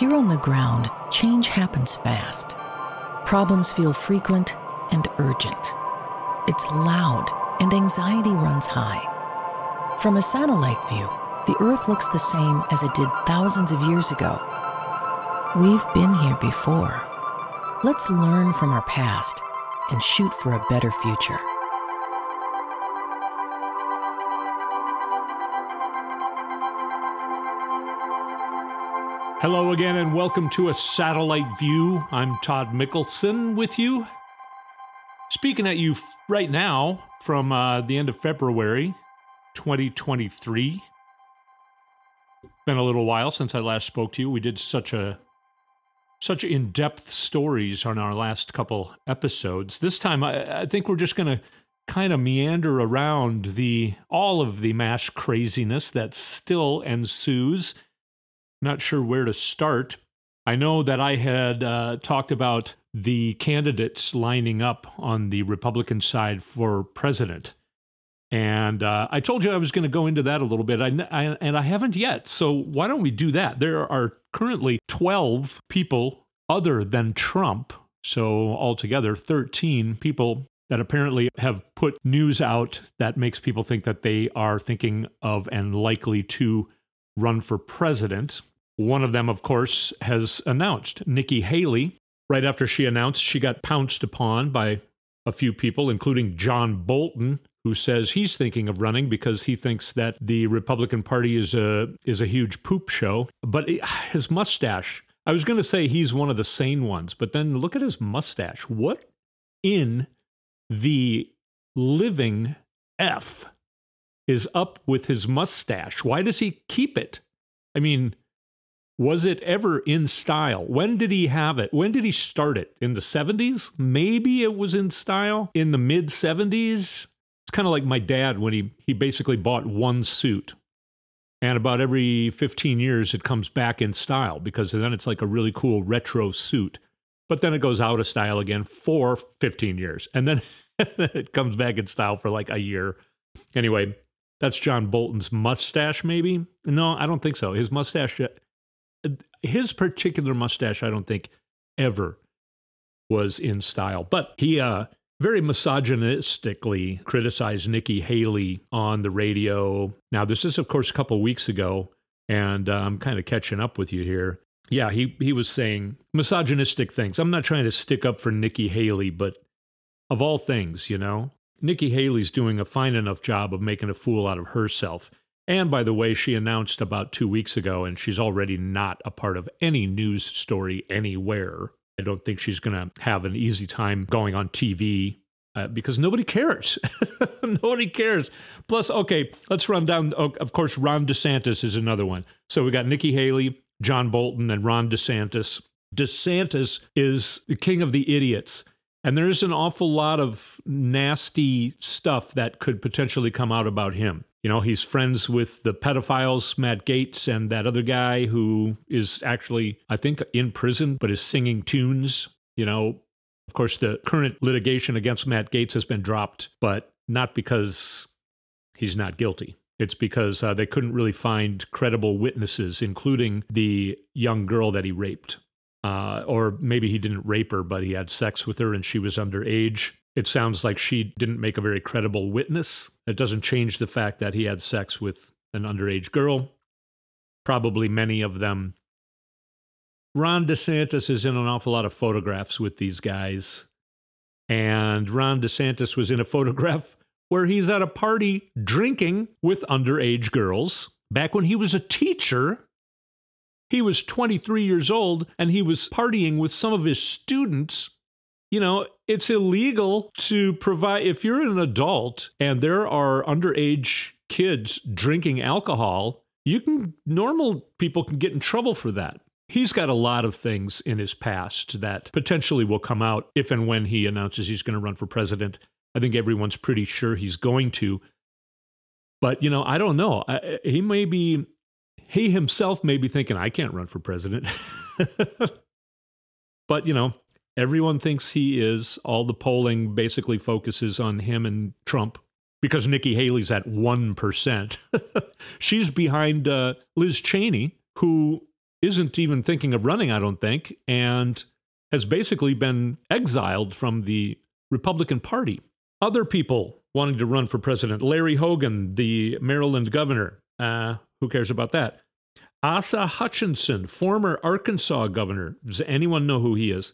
Here on the ground, change happens fast. Problems feel frequent and urgent. It's loud and anxiety runs high. From a satellite view, the Earth looks the same as it did thousands of years ago. We've been here before. Let's learn from our past and shoot for a better future. Hello again and welcome to A Satellite View. I'm Todd Mikkelson with you. Speaking at you right now from the end of February 2023. Been a little while since I last spoke to you. We did such in-depth stories on our last couple episodes. This time I think we're just going to kind of meander around all of the mass craziness that still ensues. Not sure where to start. I know that I had talked about the candidates lining up on the Republican side for president. And I told you I was going to go into that a little bit, and I haven't yet. So why don't we do that? There are currently 12 people other than Trump. So altogether, 13 people that apparently have put news out that makes people think that they are thinking of and likely to run for president. One of them, of course, has announced, Nikki Haley. Right after she announced, she got pounced upon by a few people, including John Bolton, who says he's thinking of running because he thinks that the Republican Party is a huge poop show. But his mustache, I was going to say he's one of the sane ones, but then look at his mustache. What in the living F is up with his mustache? Why does he keep it? I mean, was it ever in style? When did he have it? When did he start it? In the 70s? Maybe it was in style in the mid-70s. It's kind of like my dad when he basically bought one suit. And about every 15 years, it comes back in style because then it's like a really cool retro suit. But then it goes out of style again for 15 years. And then it comes back in style for like a year. Anyway, that's John Bolton's mustache, maybe? No, I don't think so. His particular mustache, I don't think, ever was in style. But he very misogynistically criticized Nikki Haley on the radio. Now, this is, of course, a couple of weeks ago, and I'm kind of catching up with you here. Yeah, he was saying misogynistic things. I'm not trying to stick up for Nikki Haley, but of all things, Nikki Haley's doing a fine enough job of making a fool out of herself. And by the way, she announced about 2 weeks ago, and she's already not a part of any news story anywhere. I don't think she's going to have an easy time going on TV because nobody cares. Nobody cares. Plus, okay, let's run down. Of course, Ron DeSantis is another one. So we got Nikki Haley, John Bolton, and Ron DeSantis. DeSantis is the king of the idiots. And there's an awful lot of nasty stuff that could potentially come out about him. He's friends with the pedophiles, Matt Gaetz, and that other guy who is actually, I think, in prison, but is singing tunes. Of course, the current litigation against Matt Gaetz has been dropped, but not because he's not guilty. It's because they couldn't really find credible witnesses, including the young girl that he raped. Or maybe he didn't rape her, but he had sex with her and she was underage. It sounds like she didn't make a very credible witness. It doesn't change the fact that he had sex with an underage girl. Probably many of them. Ron DeSantis is in an awful lot of photographs with these guys. And Ron DeSantis was in a photograph where he's at a party drinking with underage girls. Back when he was a teacher, he was 23 years old and he was partying with some of his students. It's illegal to provide, if you're an adult and there are underage kids drinking alcohol, normal people can get in trouble for that. He's got a lot of things in his past that potentially will come out if and when he announces he's going to run for president. I think everyone's pretty sure he's going to. But, I don't know. He himself may be thinking, I can't run for president. But, everyone thinks he is. All the polling basically focuses on him and Trump because Nikki Haley's at 1%. She's behind Liz Cheney, who isn't even thinking of running, I don't think, and has basically been exiled from the Republican Party. Other people wanting to run for president: Larry Hogan, the Maryland governor. Who cares about that? Asa Hutchinson, former Arkansas governor. Does anyone know who he is?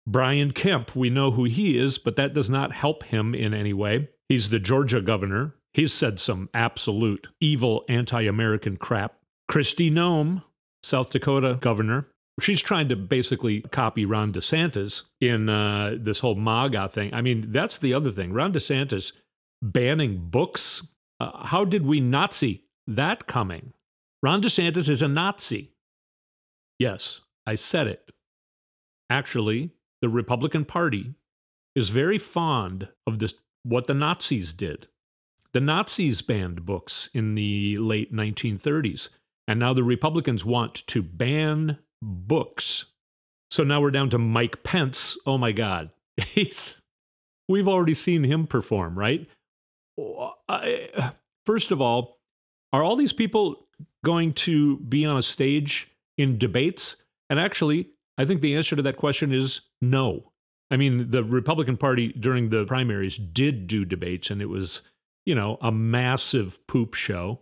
Brian Kemp, we know who he is, but that does not help him in any way. He's the Georgia governor. He's said some absolute evil anti-American crap. Kristi Noem, South Dakota governor. She's trying to basically copy Ron DeSantis in this whole MAGA thing. I mean, that's the other thing. Ron DeSantis banning books. How did we not see that coming? Ron DeSantis is a Nazi. Yes, I said it. Actually, the Republican Party is very fond of this, what the Nazis did. The Nazis banned books in the late 1930s, and now the Republicans want to ban books. So now we're down to Mike Pence. Oh my God. We've already seen him perform, right? First of all these people going to be on a stage in debates? And actually, I think the answer to that question is no. I mean, the Republican Party during the primaries did do debates, and it was, a massive poop show.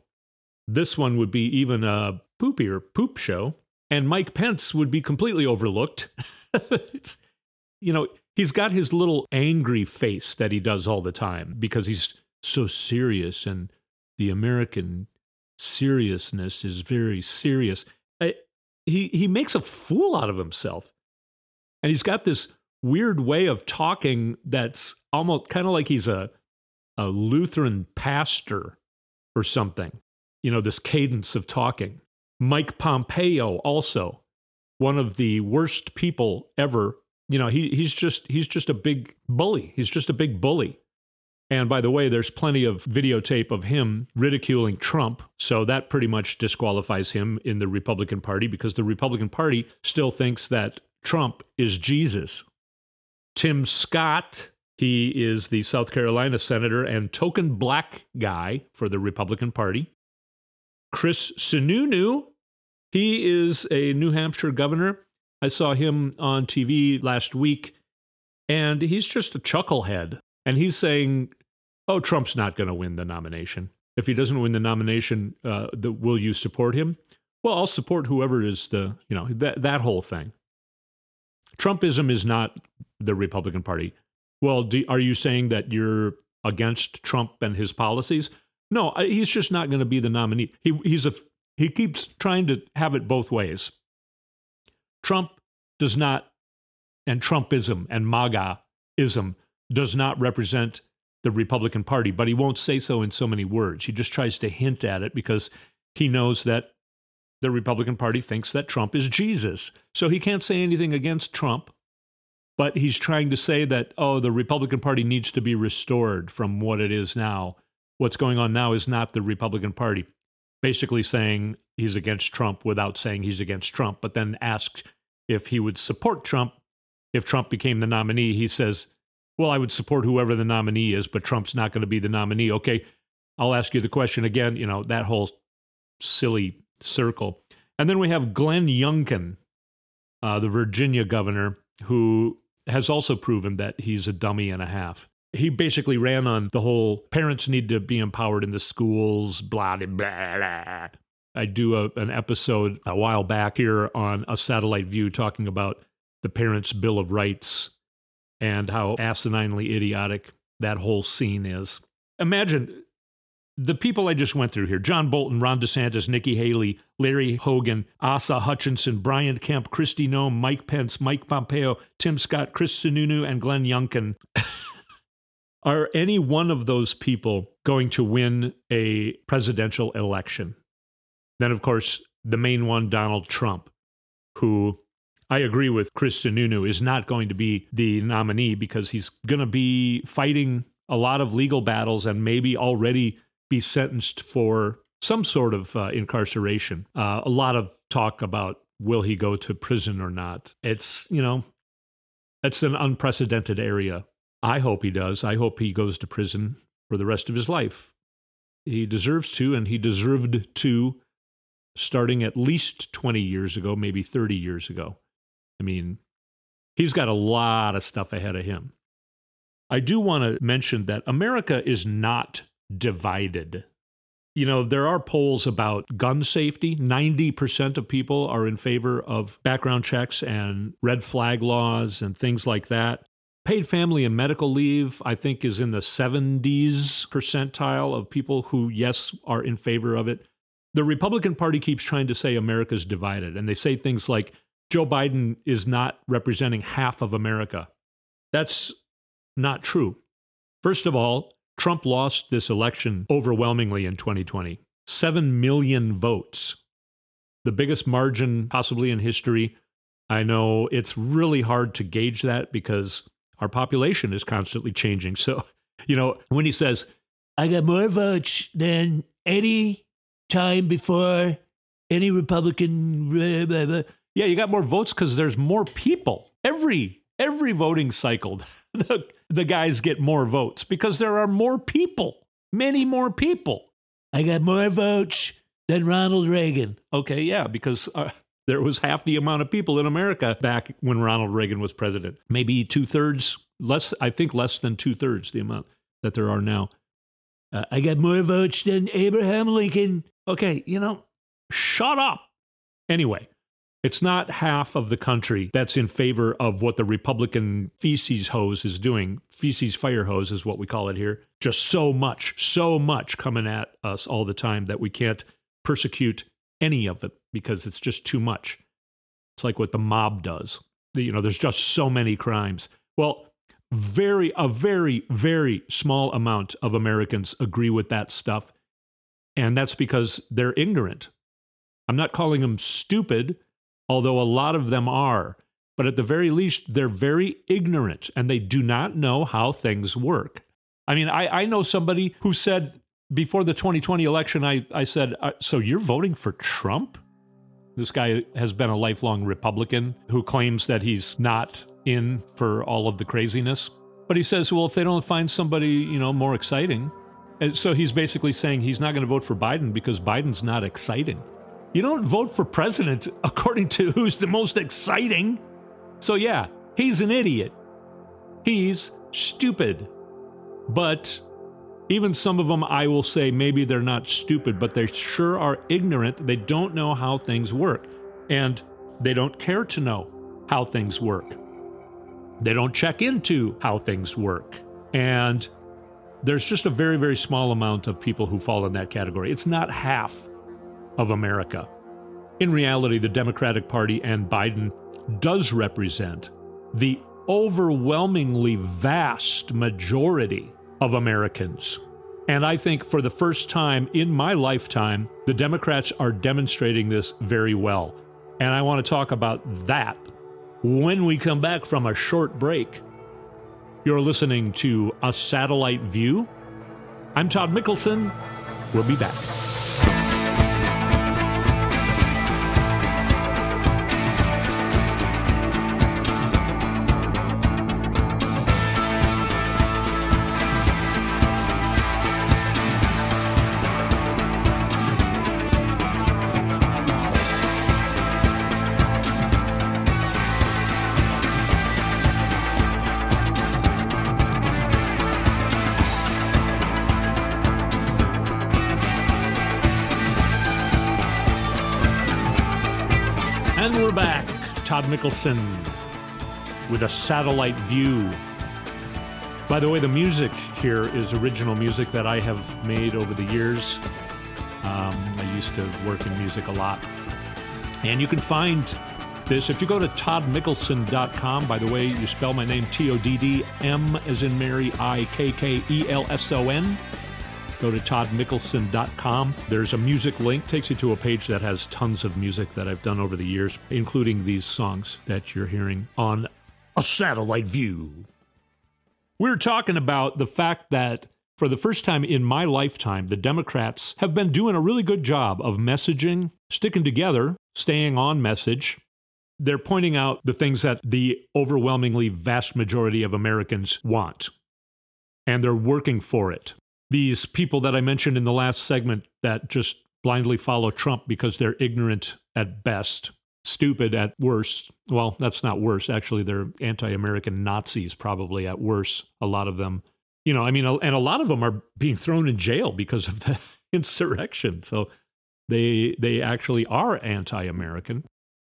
This one would be even a poopier poop show. And Mike Pence would be completely overlooked. He's got his little angry face that he does all the time because he's so serious, and the American seriousness is very serious. He makes a fool out of himself. And he's got this weird way of talking that's almost kind of like he's a Lutheran pastor or something. This cadence of talking. Mike Pompeo, also one of the worst people ever. He's just a big bully. He's just a big bully. And by the way, there's plenty of videotape of him ridiculing Trump. So that pretty much disqualifies him in the Republican Party, because the Republican Party still thinks that Trump is Jesus. Tim Scott, he is the South Carolina senator and token black guy for the Republican Party. Chris Sununu, he is a New Hampshire governor. I saw him on TV last week, and he's just a chucklehead. And he's saying, oh, Trump's not going to win the nomination. If he doesn't win the nomination, will you support him? Well, I'll support whoever is that whole thing. Trumpism is not the Republican Party. Well, are you saying that you're against Trump and his policies? No, he's just not going to be the nominee. He keeps trying to have it both ways. Trump does not, and Trumpism and MAGA-ism does not represent the Republican Party, but he won't say so in so many words. He just tries to hint at it because he knows that the Republican Party thinks that Trump is Jesus. So he can't say anything against Trump, but he's trying to say that, the Republican Party needs to be restored from what it is now. What's going on now is not the Republican Party. Basically saying he's against Trump without saying he's against Trump, but then asks if he would support Trump. If Trump became the nominee, he says, well, I would support whoever the nominee is, but Trump's not going to be the nominee. Okay, I'll ask you the question again, that whole silly circle. And then we have Glenn Youngkin, the Virginia governor, who has also proven that he's a dummy and a half. He basically ran on the whole parents need to be empowered in the schools, blah, blah, blah. I do an episode a while back here on A Satellite View talking about the Parents' Bill of Rights and how asininely idiotic that whole scene is. Imagine the people I just went through here: John Bolton, Ron DeSantis, Nikki Haley, Larry Hogan, Asa Hutchinson, Brian Kemp, Kristi Noem, Mike Pence, Mike Pompeo, Tim Scott, Chris Sununu, and Glenn Youngkin. Are any one of those people going to win a presidential election? Then, of course, the main one, Donald Trump, who I agree with Chris Sununu is not going to be the nominee because he's going to be fighting a lot of legal battles and maybe already be sentenced for some sort of incarceration. A lot of talk about will he go to prison or not. It's an unprecedented area. I hope he does. I hope he goes to prison for the rest of his life. He deserves to, and he deserved to starting at least 20 years ago, maybe 30 years ago. I mean, he's got a lot of stuff ahead of him. I do want to mention that America is not divided. You know, there are polls about gun safety. 90% of people are in favor of background checks and red flag laws and things like that. Paid family and medical leave, I think, is in the 70s percentile of people who, yes, are in favor of it. The Republican Party keeps trying to say America's divided, and they say things like Joe Biden is not representing half of America. That's not true. First of all, Trump lost this election overwhelmingly in 2020. 7 million votes. The biggest margin possibly in history. I know it's really hard to gauge that because our population is constantly changing. So, you know, when he says, I got more votes than any time before any Republican, blah, blah, blah. Yeah, you got more votes because there's more people. Every voting cycle, the guys get more votes because there are more people, many more people. I got more votes than Ronald Reagan. Okay, yeah, because there was half the amount of people in America back when Ronald Reagan was president. Maybe 2/3, I think less than 2/3 the amount that there are now. I got more votes than Abraham Lincoln. Okay, you know, shut up. Anyway, it's not half of the country that's in favor of what the Republican feces hose is doing. Feces fire hose is what we call it here. Just so much coming at us all the time that we can't persecute any of it because it's just too much. It's like what the mob does. You know, there's just so many crimes. Well, a very, very small amount of Americans agree with that stuff. And that's because they're ignorant. I'm not calling them stupid, although a lot of them are. But at the very least, they're very ignorant and they do not know how things work. I mean, I know somebody who said before the 2020 election, I said, so you're voting for Trump? This guy has been a lifelong Republican who claims that he's not in for all of the craziness. But he says, well, if they don't find somebody, you know, more exciting. And so he's basically saying he's not going to vote for Biden because Biden's not exciting. You don't vote for president according to who's the most exciting. So yeah, he's an idiot. He's stupid. But even some of them, I will say, maybe they're not stupid, but they sure are ignorant. They don't know how things work. And they don't care to know how things work. They don't check into how things work. And there's just a very, very small amount of people who fall in that category. It's not half of America. In reality, the Democratic Party and Biden does represent the overwhelmingly vast majority of Americans. And I think for the first time in my lifetime, the Democrats are demonstrating this very well. And I want to talk about that when we come back from a short break. You're listening to A Satellite View. I'm Todd Mikkelson. We'll be back. And we're back. Todd Mikkelson with A Satellite View. By the way, the music here is original music that I have made over the years. I used to work in music a lot. And you can find this if you go to toddmikkelson.com. By the way, you spell my name Todd, M as in Mary, Ikkelson. Go to toddmikkelson.com. There's a music link, takes you to a page that has tons of music that I've done over the years, including these songs that you're hearing on A Satellite View. We're talking about the fact that for the first time in my lifetime, the Democrats have been doing a really good job of messaging, sticking together, staying on message. They're pointing out the things that the overwhelmingly vast majority of Americans want, and they're working for it. These people that I mentioned in the last segment that just blindly follow Trump because they're ignorant at best, stupid at worst. Well, that's not worse. Actually, they're anti-American Nazis probably at worst, a lot of them. You know, I mean, and a lot of them are being thrown in jail because of the insurrection. So they actually are anti-American.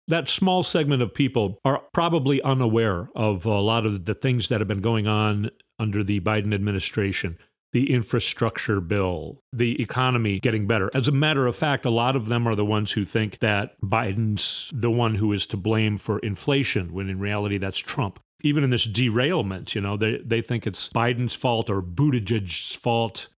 That small segment of people are probably unaware of a lot of the things that have been going on under the Biden administration. The infrastructure bill, the economy getting better. As a matter of fact, a lot of them are the ones who think that Biden's the one who is to blame for inflation, when in reality that's Trump. Even in this derailment, you know, they think it's Biden's fault or Buttigieg's fault.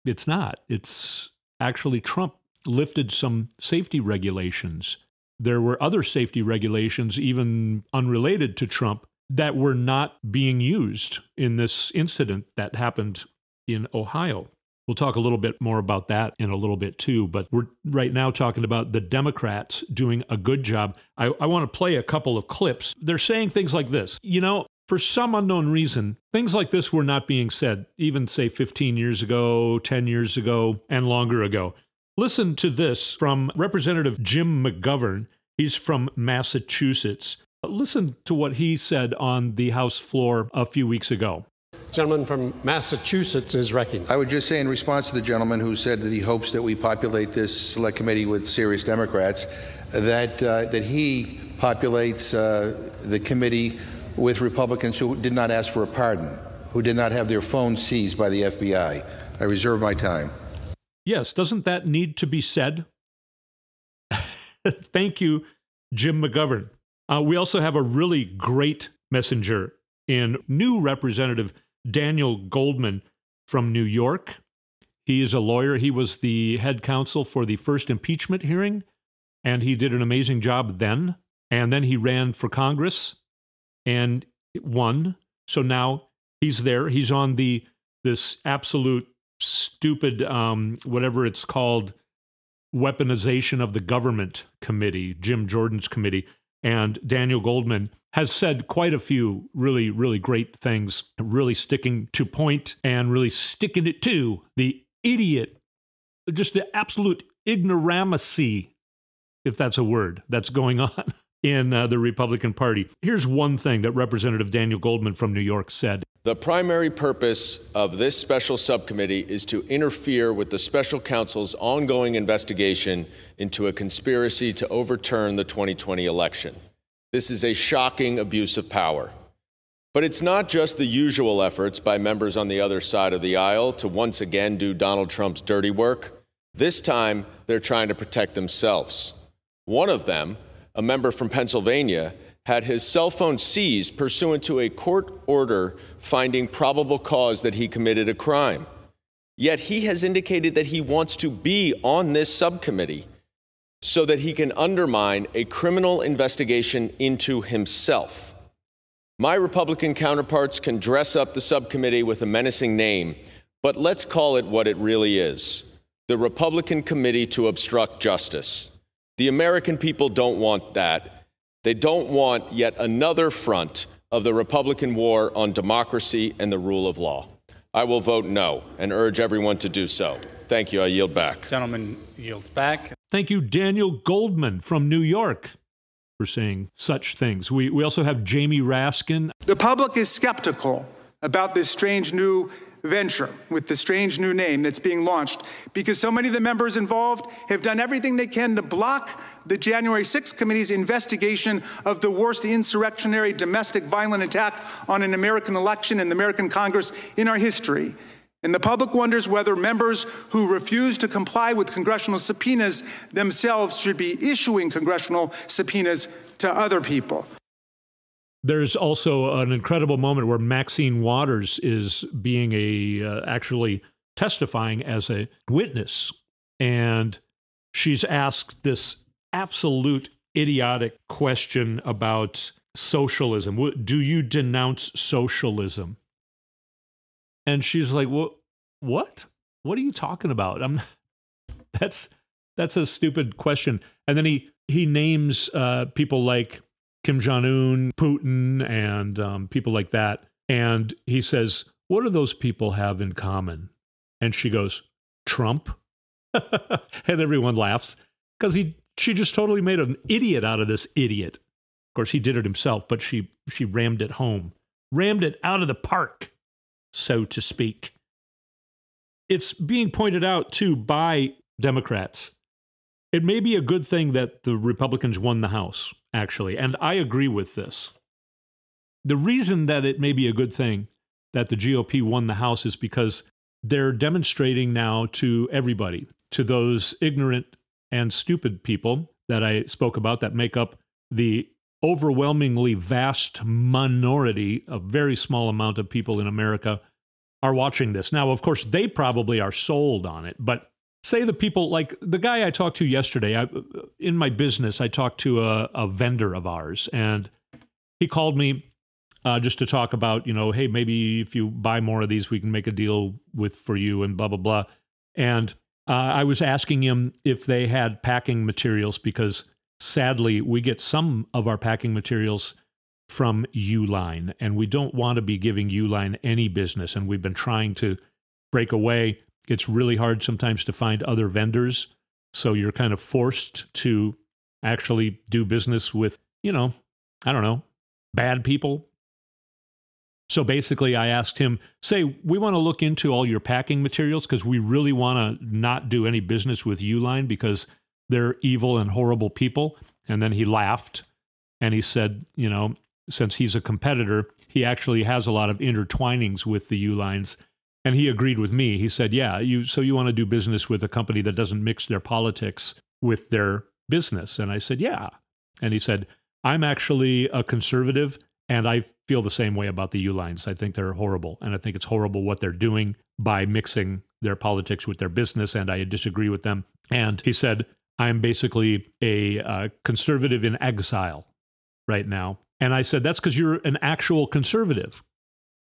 It's not. It's actually Trump lifted some safety regulations. There were other safety regulations, even unrelated to Trump, that were not being used in this incident that happened in Ohio. We'll talk a little bit more about that in a little bit too, but we're right now talking about the Democrats doing a good job. I want to play a couple of clips. They're saying things like this. You know, for some unknown reason, things like this were not being said, even say 15 years ago, 10 years ago, and longer ago. Listen to this from Representative Jim McGovern. He's from Massachusetts. Listen to what he said on the House floor a few weeks ago. Gentleman from Massachusetts is recognized. I would just say in response to the gentleman who said that he hopes that we populate this select committee with serious Democrats, that he populates the committee with Republicans who did not ask for a pardon, who did not have their phones seized by the FBI. I reserve my time. Yes, doesn't that need to be said? Thank you, Jim McGovern. We also have a really great messenger in new Representative Daniel Goldman from New York. He is a lawyer. He was the head counsel for the first impeachment hearing, and he did an amazing job then. And then he ran for Congress and won. So now he's there. He's on this absolute stupid, whatever it's called, weaponization of the government committee, Jim Jordan's committee. And Daniel Goldman has said quite a few really, really great things, really sticking to point and really sticking it to the idiot, just the absolute ignoramucy, if that's a word, that's going on in the Republican Party. Here's one thing that Representative Daniel Goldman from New York said. The primary purpose of this special subcommittee is to interfere with the special counsel's ongoing investigation into a conspiracy to overturn the 2020 election. This is a shocking abuse of power. But it's not just the usual efforts by members on the other side of the aisle to once again do Donald Trump's dirty work. This time, they're trying to protect themselves. One of them, a member from Pennsylvania, had his cell phone seized pursuant to a court order finding probable cause that he committed a crime. Yet he has indicated that he wants to be on this subcommittee so that he can undermine a criminal investigation into himself. My Republican counterparts can dress up the subcommittee with a menacing name, but let's call it what it really is: the Republican Committee to Obstruct Justice. The American people don't want that. They don't want yet another front of the Republican war on democracy and the rule of law. I will vote no and urge everyone to do so. Thank you. I yield back. Gentleman yields back. Thank you, Daniel Goldman from New York, for saying such things. We also have Jamie Raskin. The public is skeptical about this strange new venture with the strange new name that's being launched because so many of the members involved have done everything they can to block the January 6th committee's investigation of the worst insurrectionary domestic violent attack on an American election in the American Congress in our history. And the public wonders whether members who refuse to comply with congressional subpoenas themselves should be issuing congressional subpoenas to other people. There's also an incredible moment where Maxine Waters is being actually testifying as a witness, and she's asked this absolute idiotic question about socialism. Do you denounce socialism? And she's like, "What? What are you talking about? That's a stupid question." And then he names people like Kim Jong-un, Putin, and people like that. And he says, "What do those people have in common?" And she goes, "Trump." And everyone laughs because she just totally made an idiot out of this idiot. Of course, he did it himself, but she rammed it home. Rammed it out of the park, so to speak. It's being pointed out, too, by Democrats. It may be a good thing that the Republicans won the House, actually, and I agree with this. The reason that it may be a good thing that the GOP won the House is because they're demonstrating now to everybody, to those ignorant and stupid people that I spoke about that make up the overwhelmingly vast minority, a very small amount of people in America are watching this. Now, of course, they probably are sold on it, but say the people, like the guy I talked to yesterday, in my business, I talked to a vendor of ours, and he called me just to talk about, hey, maybe if you buy more of these, we can make a deal for you and blah, blah, blah. And I was asking him if they had packing materials because sadly, we get some of our packing materials from Uline, and we don't want to be giving Uline any business, and we've been trying to break away. It's really hard sometimes to find other vendors, so you're kind of forced to actually do business with, bad people. So basically, I asked him, say, we want to look into all your packing materials because we really want to not do any business with Uline because they're evil and horrible people. And then he laughed and he said, since he's a competitor, he actually has a lot of intertwinings with the Ulines. And he agreed with me. He said, yeah, so you want to do business with a company that doesn't mix their politics with their business? And I said, yeah. And he said, I'm actually a conservative and I feel the same way about the Ulines. I think they're horrible. And I think it's horrible what they're doing by mixing their politics with their business. And I disagree with them. And he said, I'm basically a conservative in exile right now. And I said, that's because you're an actual conservative.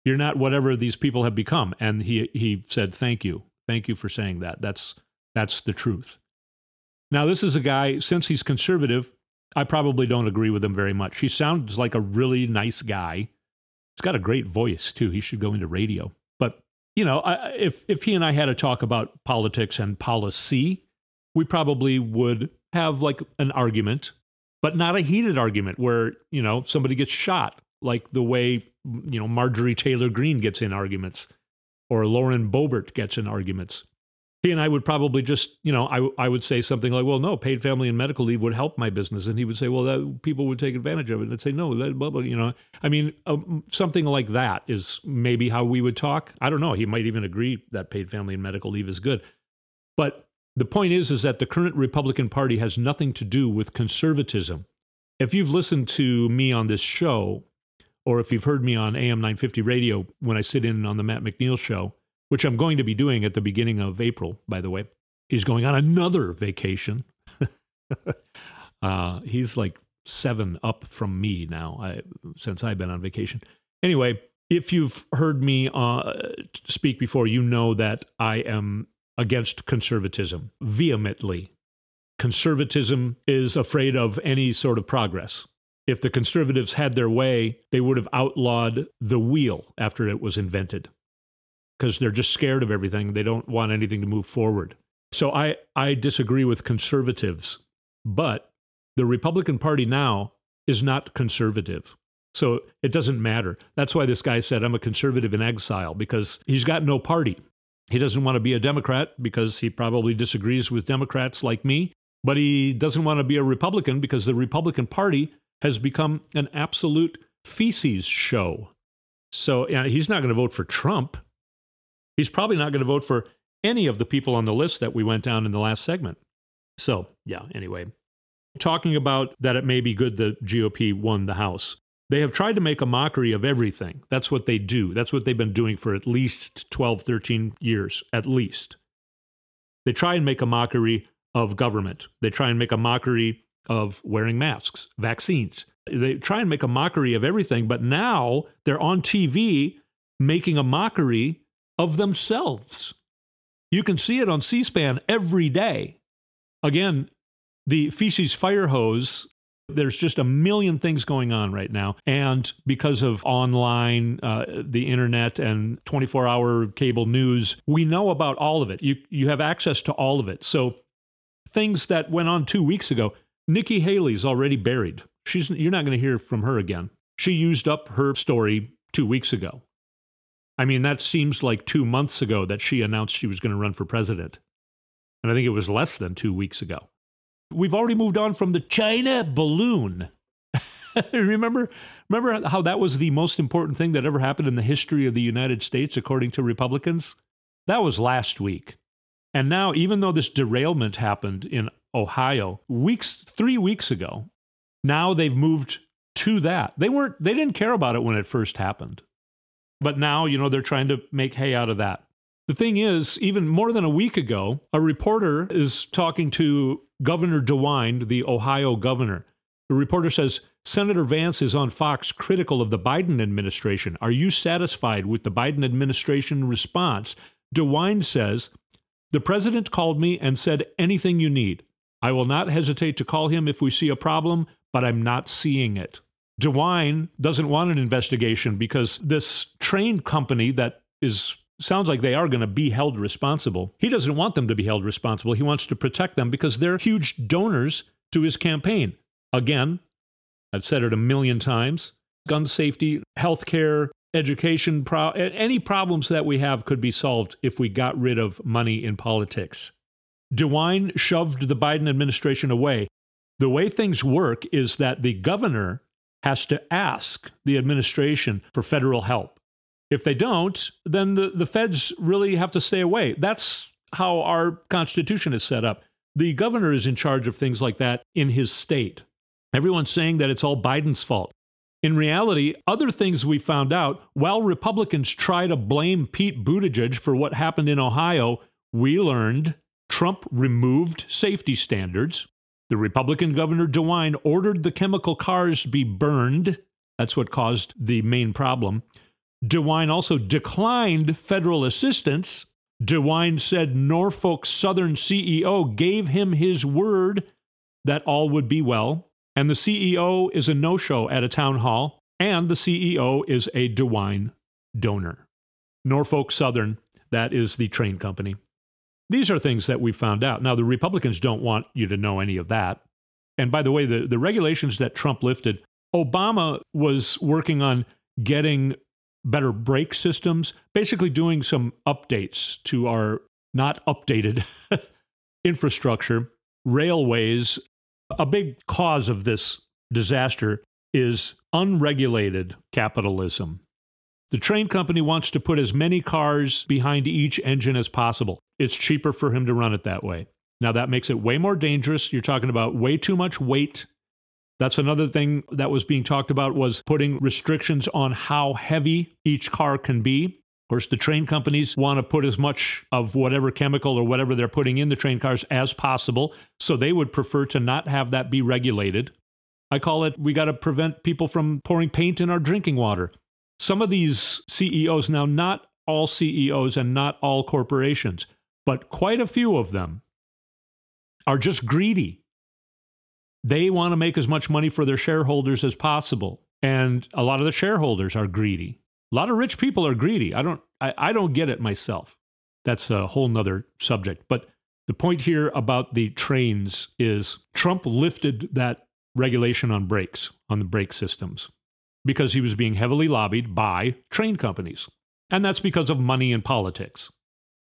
You're not whatever these people have become. And he said, thank you. Thank you for saying that. That's the truth. Now, this is a guy, since he's conservative, I probably don't agree with him very much. He sounds like a really nice guy. He's got a great voice, too. He should go into radio. But, if he and I had a talk about politics and policy, we probably would have like an argument, but not a heated argument where, somebody gets shot like the way, Marjorie Taylor Greene gets in arguments or Lauren Boebert gets in arguments. He and I would probably just, I would say something like, well, no, paid family and medical leave would help my business. And he would say, well, people would take advantage of it. And I'd say, no, blah, blah, something like that is maybe how we would talk. I don't know. He might even agree that paid family and medical leave is good. But the point is that the current Republican Party has nothing to do with conservatism. If you've listened to me on this show, or if you've heard me on AM 950 radio when I sit in on the Matt McNeil show, which I'm going to be doing at the beginning of April, by the way, he's going on another vacation. He's like 7 up from me now since I've been on vacation. Anyway, if you've heard me speak before, you know that I am against conservatism vehemently. Conservatism is afraid of any sort of progress. If the conservatives had their way, they would have outlawed the wheel after it was invented because they're just scared of everything. They don't want anything to move forward. So I disagree with conservatives, but the Republican Party now is not conservative. So it doesn't matter. That's why this guy said, I'm a conservative in exile, because he's got no party. He doesn't want to be a Democrat because he probably disagrees with Democrats like me, but he doesn't want to be a Republican because the Republican Party has become an absolute feces show. So he's not going to vote for Trump. He's probably not going to vote for any of the people on the list that we went down in the last segment. So, yeah, anyway. Talking about that it may be good the GOP won the House. They have tried to make a mockery of everything. That's what they do. That's what they've been doing for at least 12, 13 years, at least. They try and make a mockery of government. They try and make a mockery of wearing masks, vaccines. They try and make a mockery of everything, but now they're on TV making a mockery of themselves. You can see it on C-SPAN every day. Again, the feces fire hose There's just a million things going on right now. And because of online, the internet, and 24-hour cable news, we know about all of it. You have access to all of it. So things that went on 2 weeks ago, Nikki Haley's already buried. You're not going to hear from her again. She used up her story 2 weeks ago. I mean, that seems like 2 months ago that she announced she was going to run for president. And I think it was less than 2 weeks ago. We've already moved on from the China balloon. Remember how that was the most important thing that ever happened in the history of the United States, according to Republicans? That was last week. And now, even though this derailment happened in Ohio 3 weeks ago, now they've moved to that. They didn't care about it when it first happened. But now, they're trying to make hay out of that. The thing is, even more than a week ago, a reporter is talking to Governor DeWine, the Ohio governor. The reporter says, Senator Vance is on Fox critical of the Biden administration. Are you satisfied with the Biden administration response? DeWine says, the president called me and said anything you need. I will not hesitate to call him if we see a problem, but I'm not seeing it. DeWine doesn't want an investigation because this train company that sounds like they are going to be held responsible. He doesn't want them to be held responsible. He wants to protect them because they're huge donors to his campaign. Again, I've said it a million times, gun safety, healthcare, education, any problems that we have could be solved if we got rid of money in politics. DeWine shoved the Biden administration away. The way things work is that the governor has to ask the administration for federal help. If they don't, then the feds really have to stay away. That's how our Constitution is set up. The governor is in charge of things like that in his state. Everyone's saying that it's all Biden's fault. In reality, other things we found out, while Republicans try to blame Pete Buttigieg for what happened in Ohio, we learned Trump removed safety standards. The Republican Governor DeWine ordered the chemical cars be burned. That's what caused the main problem. DeWine also declined federal assistance. DeWine said Norfolk Southern CEO gave him his word that all would be well. And the CEO is a no-show at a town hall. And the CEO is a DeWine donor. Norfolk Southern, that is the train company. These are things that we found out. Now, the Republicans don't want you to know any of that. And by the way, the regulations that Trump lifted, Obama was working on getting better brake systems, basically doing some updates to our not updated infrastructure, railways. A big cause of this disaster is unregulated capitalism. The train company wants to put as many cars behind each engine as possible. It's cheaper for him to run it that way. Now, that makes it way more dangerous. You're talking about way too much weight. That's another thing that was being talked about, was putting restrictions on how heavy each car can be. Of course, the train companies want to put as much of whatever chemical or whatever they're putting in the train cars as possible, so they would prefer to not have that be regulated. I call it, we got to prevent people from pouring paint in our drinking water. Some of these CEOs, now not all CEOs and not all corporations, but quite a few of them are just greedy. They want to make as much money for their shareholders as possible. And a lot of the shareholders are greedy. A lot of rich people are greedy. I don't get it myself. That's a whole nother subject. But the point here about the trains is Trump lifted that regulation on brakes, on the brake systems, because he was being heavily lobbied by train companies. And that's because of money in politics.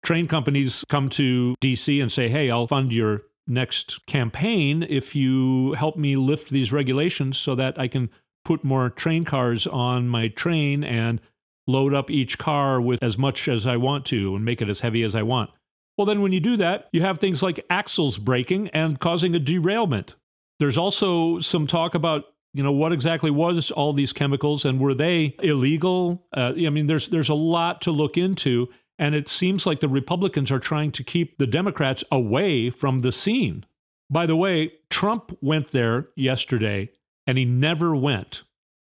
Train companies come to D.C. and say, hey, I'll fund your next campaign if you help me lift these regulations so that I can put more train cars on my train and load up each car with as much as I want to and make it as heavy as I want. Well, then when you do that, you have things like axles breaking and causing a derailment. There's also some talk about, what exactly was all these chemicals and were they illegal? There's a lot to look into. And it seems like the Republicans are trying to keep the Democrats away from the scene. By the way, Trump went there yesterday, and he never went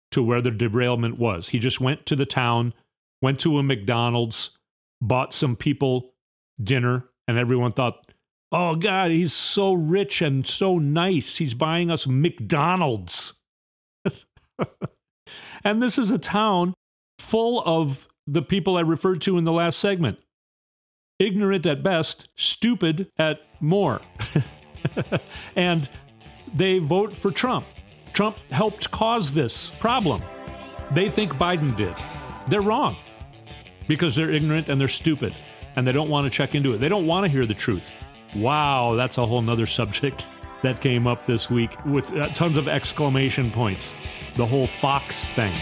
to where the derailment was. He just went to the town, went to a McDonald's, bought some people dinner, and everyone thought Oh, God, he's so rich and so nice. He's buying us McDonald's. And this is a town full of the people I referred to in the last segment. Ignorant at best, stupid at more. And they vote for Trump. Trump helped cause this problem. They think Biden did. They're wrong because they're ignorant and they're stupid and they don't want to check into it. They don't want to hear the truth. Wow, that's a whole nother subject that came up this week with tons of exclamation points. The whole Fox thing.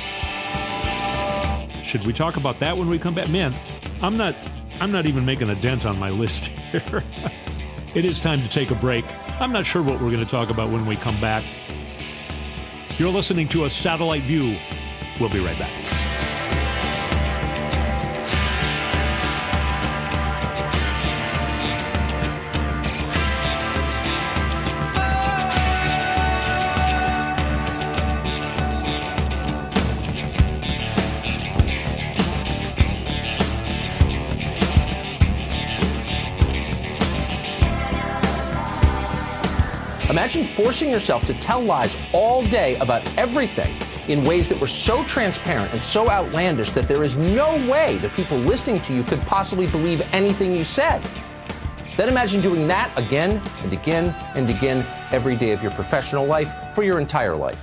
Should we talk about that when we come back? Man, I'm not even making a dent on my list here. It is time to take a break. I'm not sure what we're going to talk about when we come back. You're listening to A Satellite View. We'll be right back. Imagine forcing yourself to tell lies all day about everything in ways that were so transparent and so outlandish that there is no way the people listening to you could possibly believe anything you said. Then imagine doing that again and again and again every day of your professional life for your entire life.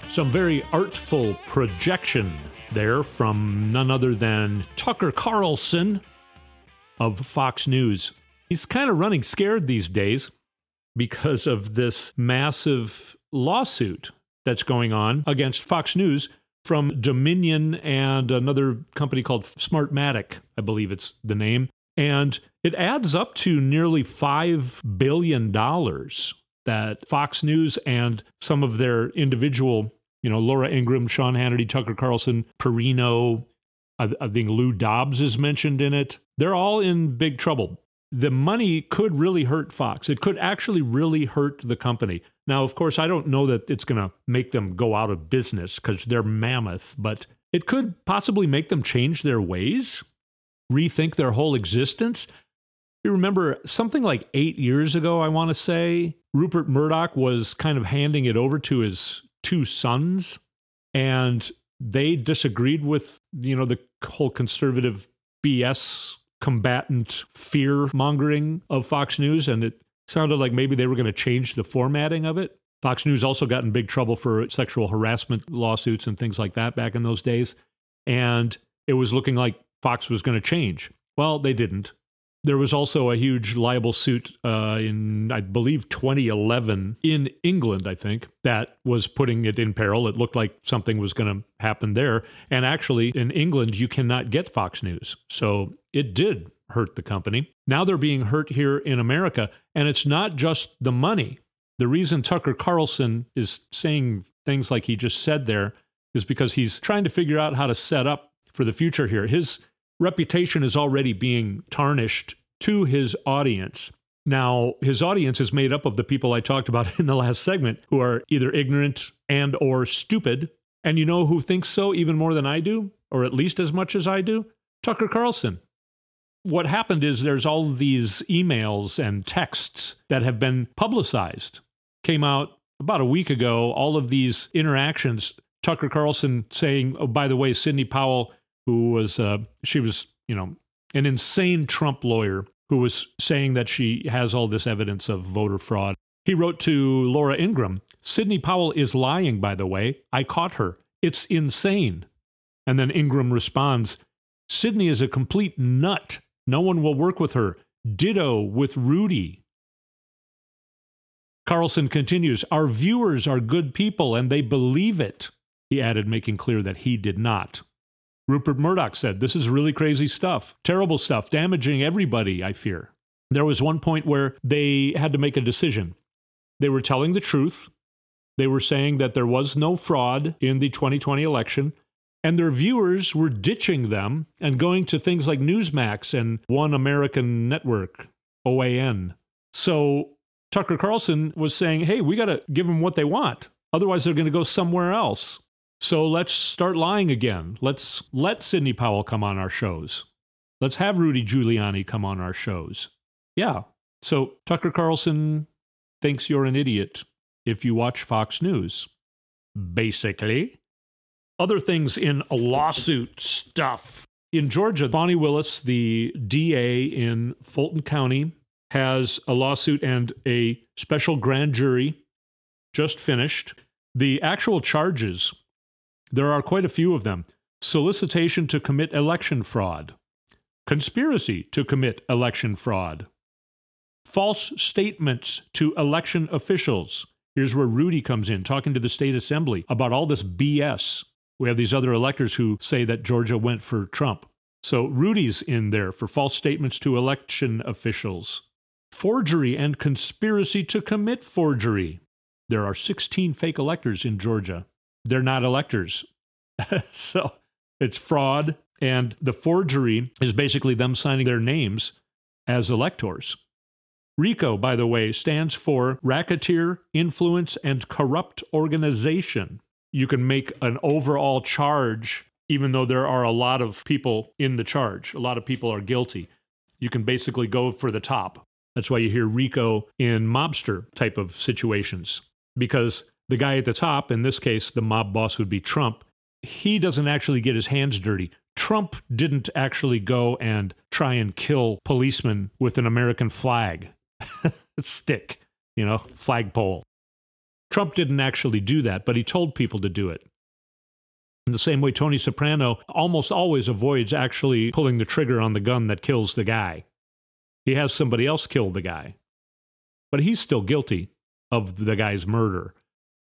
Some very artful projection there from none other than Tucker Carlson of Fox News. He's kind of running scared these days because of this massive lawsuit that's going on against Fox News from Dominion and another company called Smartmatic, I believe it's the name. And it adds up to nearly $5 billion that Fox News and some of their individual, Laura Ingraham, Sean Hannity, Tucker Carlson, Perino, I think Lou Dobbs is mentioned in it. They're all in big trouble. The money could really hurt Fox. It could actually really hurt the company. Now, of course, I don't know that it's going to make them go out of business because they're mammoth, but it could possibly make them change their ways, rethink their whole existence. You remember something like 8 years ago, I want to say, Rupert Murdoch was kind of handing it over to his two sons, and they disagreed with, the whole conservative BS combatant fear-mongering of Fox News, and it sounded like maybe they were going to change the formatting of it. Fox News also got in big trouble for sexual harassment lawsuits and things like that back in those days, and it was looking like Fox was going to change. Well, they didn't. There was also a huge libel suit in, I believe, 2011 in England, I think, that was putting it in peril. It looked like something was going to happen there. And actually, in England, you cannot get Fox News. So it did hurt the company. Now they're being hurt here in America. And it's not just the money. The reason Tucker Carlson is saying things like he just said there is because he's trying to figure out how to set up for the future here. His reputation is already being tarnished to his audience. Now, his audience is made up of the people I talked about in the last segment who are either ignorant and or stupid. And you know who thinks so even more than I do, or at least as much as I do? Tucker Carlson. What happened is there's all these emails and texts that have been publicized. Came out about a week ago, all of these interactions. Tucker Carlson saying, oh, by the way, Sidney Powell, who was, she was, an insane Trump lawyer who was saying that she has all this evidence of voter fraud. He wrote to Laura Ingraham, Sidney Powell is lying, by the way. I caught her. It's insane. And then Ingraham responds, Sidney is a complete nut. No one will work with her. Ditto with Rudy. Carlson continues, our viewers are good people and they believe it. He added, making clear that he did not. Rupert Murdoch said, this is really crazy stuff, terrible stuff, damaging everybody, I fear. There was one point where they had to make a decision. They were telling the truth. They were saying that there was no fraud in the 2020 election, and their viewers were ditching them and going to things like Newsmax and One American Network, OAN. So Tucker Carlson was saying, hey, we got to give them what they want. Otherwise, they're going to go somewhere else. So let's start lying again. Let's let Sidney Powell come on our shows. Let's have Rudy Giuliani come on our shows. Yeah, So Tucker Carlson thinks you're an idiot if you watch Fox News, basically. Other things in lawsuit stuff. In Georgia, Bonnie Willis, the DA in Fulton County, has a lawsuit and a special grand jury just finished. The actual charges, there are quite a few of them. Solicitation to commit election fraud. Conspiracy to commit election fraud. False statements to election officials. Here's where Rudy comes in, talking to the state assembly about all this BS. We have these other electors who say that Georgia went for Trump. So Rudy's in there for false statements to election officials. Forgery and conspiracy to commit forgery. There are 16 fake electors in Georgia. They're not electors. So it's fraud, and the forgery is basically them signing their names as electors. RICO, by the way, stands for Racketeer, Influence, and Corrupt Organization. You can make an overall charge, even though there are a lot of people in the charge. A lot of people are guilty. You can basically go for the top. That's why you hear RICO in mobster type of situations, because the guy at the top, in this case, the mob boss would be Trump, he doesn't actually get his hands dirty. Trump didn't actually go and try and kill policemen with an American flag. Stick, flagpole. Trump didn't actually do that, but he told people to do it. In the same way, Tony Soprano almost always avoids actually pulling the trigger on the gun that kills the guy. He has somebody else kill the guy. But he's still guilty of the guy's murder.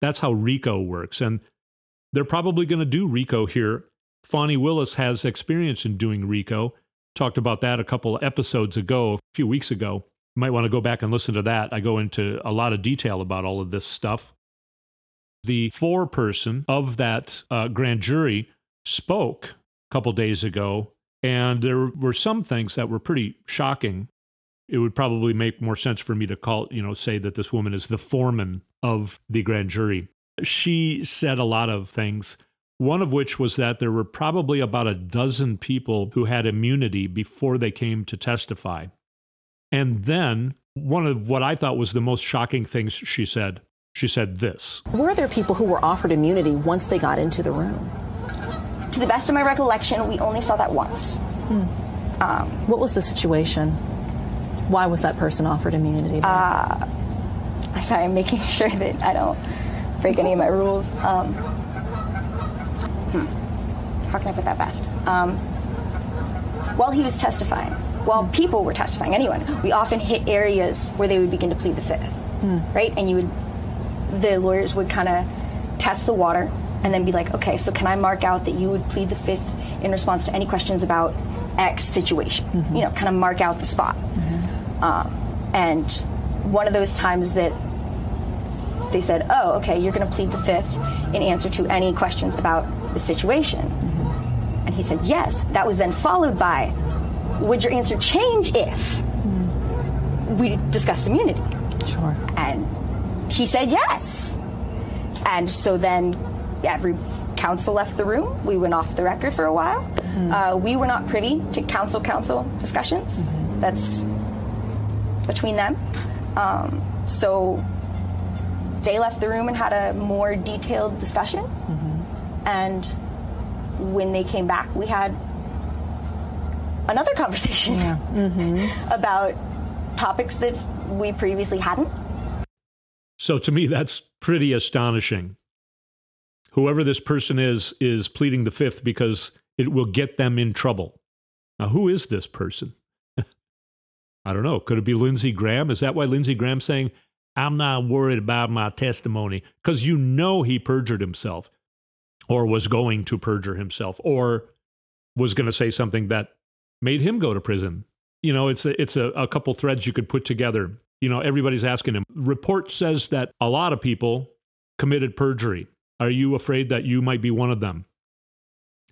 That's how RICO works. And they're probably going to do RICO here. Bonnie Willis has experience in doing RICO. Talked about that a couple episodes ago, a few weeks ago. You might want to go back and listen to that. I go into a lot of detail about all of this stuff. The foreperson of that grand jury spoke a couple days ago, and there were some things that were pretty shocking. It would probably make more sense for me to say that this woman is the foreman of the grand jury. She said a lot of things, one of which was that there were probably about a dozen people who had immunity before they came to testify. And then one of what I thought was the most shocking things she said this. Were there people who were offered immunity once they got into the room? To the best of my recollection, we only saw that once. What was the situation? Why was that person offered immunity? I'm sorry, I'm making sure that I don't break any of my rules. How can I put that best? While he was testifying, while people were testifying, anyone, we often hit areas where they would begin to plead the fifth, right? And the lawyers would kind of test the water and then be like, okay, so can I mark out that you would plead the fifth in response to any questions about X situation? Kind of mark out the spot. And one of those times that they said, oh, okay, you're going to plead the fifth in answer to any questions about the situation. And he said, yes. That was then followed by, would your answer change if we discussed immunity? Sure. And he said yes. And so then every counsel left the room. We went off the record for a while. We were not privy to counsel discussions. That's between them. So they left the room and had a more detailed discussion. And when they came back, we had another conversation about topics that we previously hadn't. So to me, that's pretty astonishing. Whoever this person is pleading the fifth because it will get them in trouble. Now, who is this person? I don't know. Could it be Lindsey Graham? Is that why Lindsey Graham's saying, I'm not worried about my testimony? Because he perjured himself, or was going to perjure himself, or was going to say something that made him go to prison. It's a couple threads you could put together. Everybody's asking him. Report says that a lot of people committed perjury. Are you afraid that you might be one of them?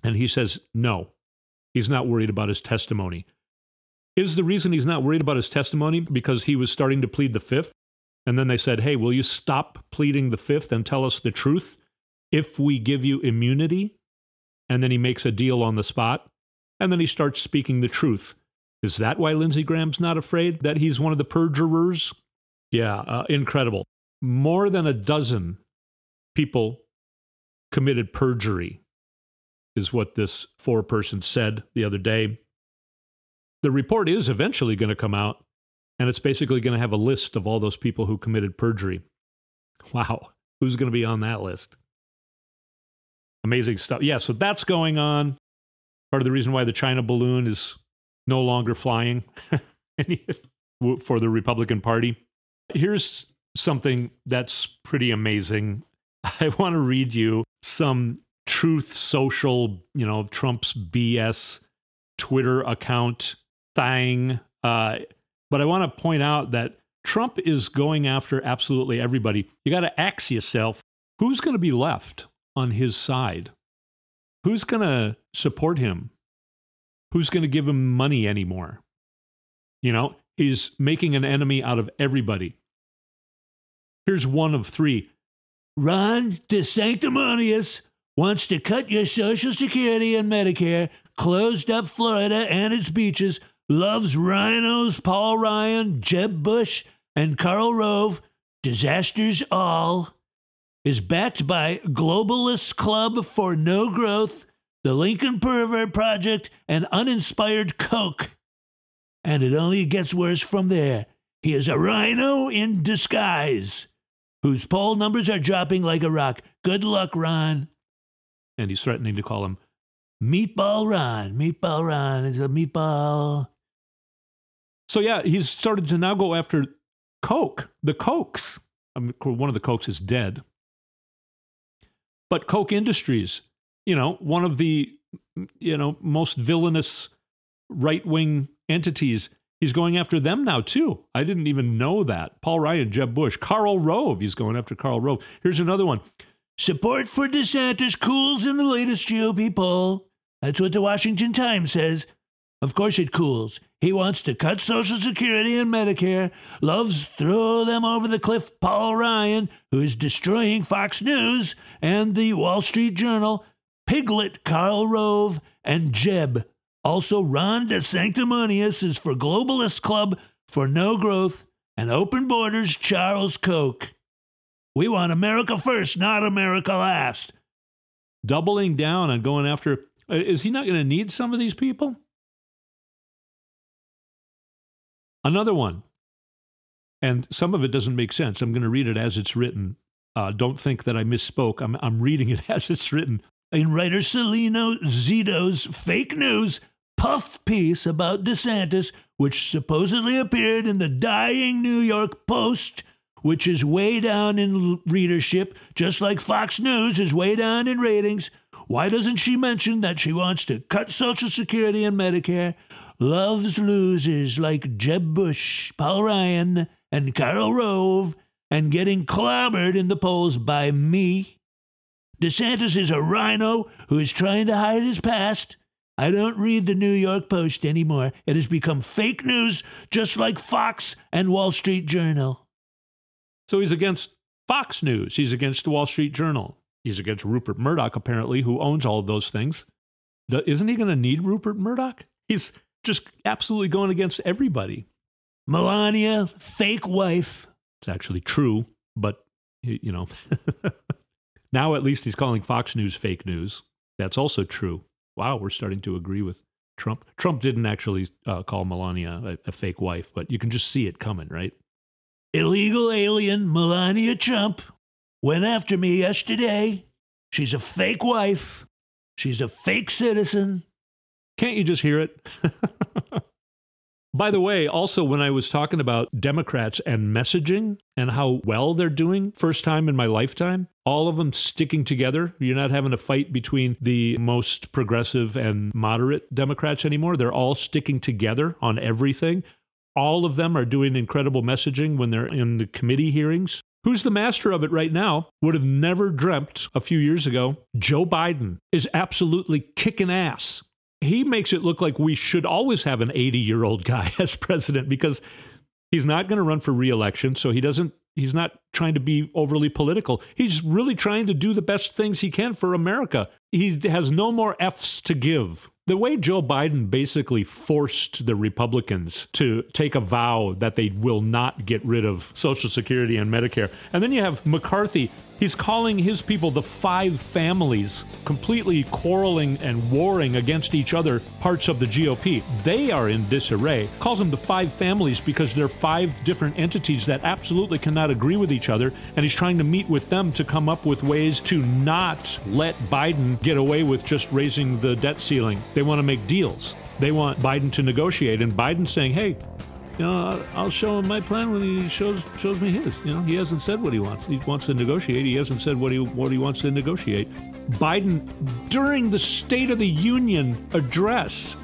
And he says, no, he's not worried about his testimony. Is the reason he's not worried about his testimony because he was starting to plead the fifth? And then they said, hey, will you stop pleading the fifth and tell us the truth if we give you immunity? And then he makes a deal on the spot. And then he starts speaking the truth. Is that why Lindsey Graham's not afraid that he's one of the perjurers? Yeah, incredible. More than a dozen people committed perjury, is what this foreperson said the other day. The report is eventually going to come out, and it's basically going to have a list of all those people who committed perjury. Wow, who's going to be on that list? Amazing stuff. Yeah, so that's going on. Part of the reason why the China balloon is no longer flying for the Republican Party. Here's something that's pretty amazing. I want to read you some Truth Social, Trump's BS Twitter account thing. But I want to point out that Trump is going after absolutely everybody. You got to ask yourself, who's going to be left on his side? Who's going to support him? Who's going to give him money anymore? He's making an enemy out of everybody. Here's one of three. Ron DeSanctimonious wants to cut your Social Security and Medicare, closed up Florida and its beaches, loves rhinos, Paul Ryan, Jeb Bush, and Karl Rove, disasters all, is backed by Globalist Club for No Growth, the Lincoln Pervert Project, and uninspired Coke. And it only gets worse from there. He is a rhino in disguise, whose poll numbers are dropping like a rock. Good luck, Ron. And he's threatening to call him Meatball Ron. Meatball Ron is a meatball. So yeah, he's started to now go after Coke, the Cokes. One of the Cokes is dead. But Coke Industries, one of the, most villainous right-wing entities, he's going after them now, too. I didn't even know that. Paul Ryan, Jeb Bush, Karl Rove. He's going after Karl Rove. Here's another one. Support for DeSantis cools in the latest GOP poll. That's what the Washington Times says. Of course it cools. He wants to cut Social Security and Medicare, loves throw them over the cliff Paul Ryan, who is destroying Fox News and the Wall Street Journal, Piglet Karl Rove, and Jeb. Also, Ron DeSanctimonious is for Globalist Club for No Growth and Open Borders Charles Koch. We want America first, not America last. Doubling down on going after... Is he not going to need some of these people? Another one. And some of it doesn't make sense. I'm going to read it as it's written. Don't think that I misspoke. I'm reading it as it's written. In writer Celino Zito's fake news puff piece about DeSantis, which supposedly appeared in the dying New York Post, which is way down in readership, just like Fox News is way down in ratings. Why doesn't she mention that she wants to cut Social Security and Medicare, loves losers like Jeb Bush, Paul Ryan, and Karl Rove, and getting clobbered in the polls by me? DeSantis is a rhino who is trying to hide his past. I don't read the New York Post anymore. It has become fake news, just like Fox and Wall Street Journal. So he's against Fox News. He's against the Wall Street Journal. He's against Rupert Murdoch, apparently, who owns all of those things. Isn't he going to need Rupert Murdoch? He's just absolutely going against everybody. Melania, fake wife. It's actually true, but, now at least he's calling Fox News fake news. That's also true. Wow, we're starting to agree with Trump. Trump didn't actually call Melania a fake wife, but you can just see it coming, right? Illegal alien Melania Trump went after me yesterday. She's a fake wife. She's a fake citizen. Can't you just hear it? By the way, also when I was talking about Democrats and messaging and how well they're doing, first time in my lifetime, all of them sticking together. You're not having a fight between the most progressive and moderate Democrats anymore. They're all sticking together on everything. All of them are doing incredible messaging when they're in the committee hearings. Who's the master of it right now? Would have never dreamt a few years ago. Joe Biden is absolutely kicking ass. He makes it look like we should always have an 80-year-old guy as president because he's not going to run for re-election. So he's not trying to be overly political. He's really trying to do the best things he can for America. He has no more F's to give. The way Joe Biden basically forced the Republicans to take a vow that they will not get rid of Social Security and Medicare. And then you have McCarthy. He's calling his people the five families, completely quarreling and warring against each other, parts of the GOP. They are in disarray. Calls them the five families because they're five different entities that absolutely cannot agree with each other. And he's trying to meet with them to come up with ways to not let Biden get away with just raising the debt ceiling. They want to make deals. They want Biden to negotiate. And Biden's saying, hey, I'll show him my plan when he shows me his. He hasn't said what he wants. He wants to negotiate. He hasn't said what he wants to negotiate. Biden, during the State of the Union address,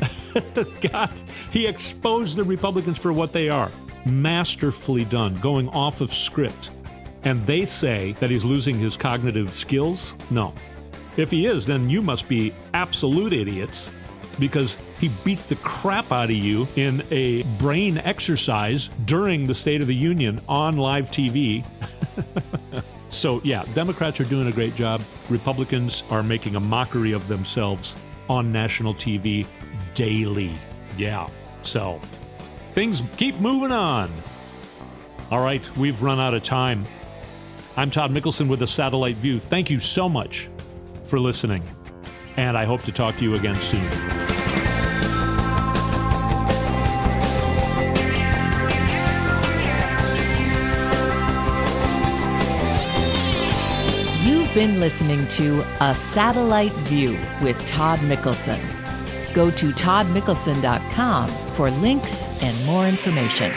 he exposed the Republicans for what they are. Masterfully done, going off of script. And they say that he's losing his cognitive skills? No. If he is, then you must be absolute idiots, because he beat the crap out of you in a brain exercise during the State of the Union on live TV. So, yeah, Democrats are doing a great job. Republicans are making a mockery of themselves on national TV daily. Yeah, so things keep moving on. All right, we've run out of time. I'm Todd Mikkelson with a Satellite View. Thank you so much for listening, and I hope to talk to you again soon. You've been listening to A Satellite View with Todd Mikkelson. Go to toddmikkelson.com for links and more information.